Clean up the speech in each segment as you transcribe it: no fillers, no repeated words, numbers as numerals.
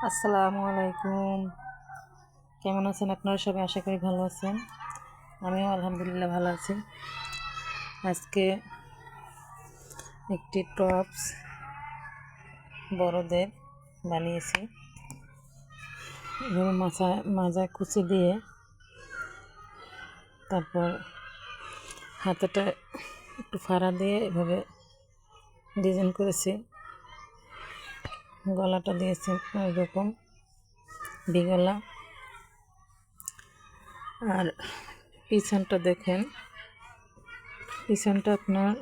আসসালামু আলাইকুম। কেমন আছেন আপনারা সবাই? আশা করি ভালো আছেন। আমিও আলহামদুলিল্লাহ ভালো আছি। আজকে একটি টপস বড়দের বানিয়েছি। এভাবে মাজায় কুচি দিয়ে তারপর হাতাটা একটু ফাড়া দিয়ে এভাবে ডিজাইন করেছি। গলাটা দিয়েছি এরকম বিগলা, আর পিছনটা দেখেন, পিছনটা আপনার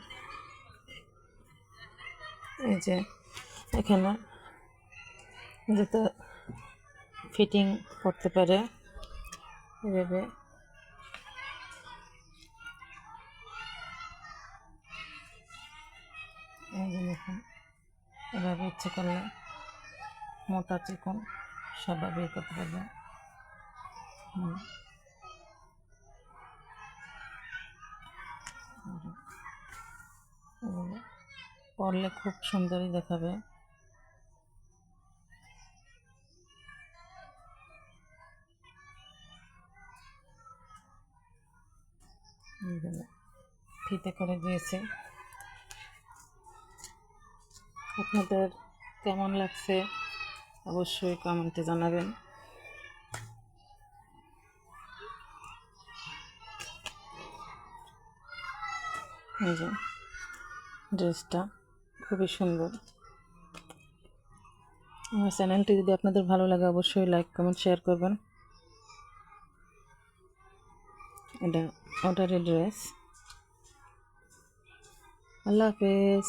এই যে এখানে যাতে ফিটিং করতে পারে এভাবে এই যে দেখুন, এভাবে ইচ্ছে করলে মোটা চিকন সবভাবে করতে পারবে। পরলে খুব সুন্দরই দেখাবে। ফিতে করে দিয়েছে। আপনাদের কেমন লাগছে অবশ্যই কমেন্টে জানাবেন। এই যে ড্রেসটা খুবই সুন্দর। আমার চ্যানেলটি যদি আপনাদের ভালো লাগে অবশ্যই লাইক কমেন্ট শেয়ার করবেন। এটা অর্ডারের ড্রেস। আল্লাহ হাফেজ।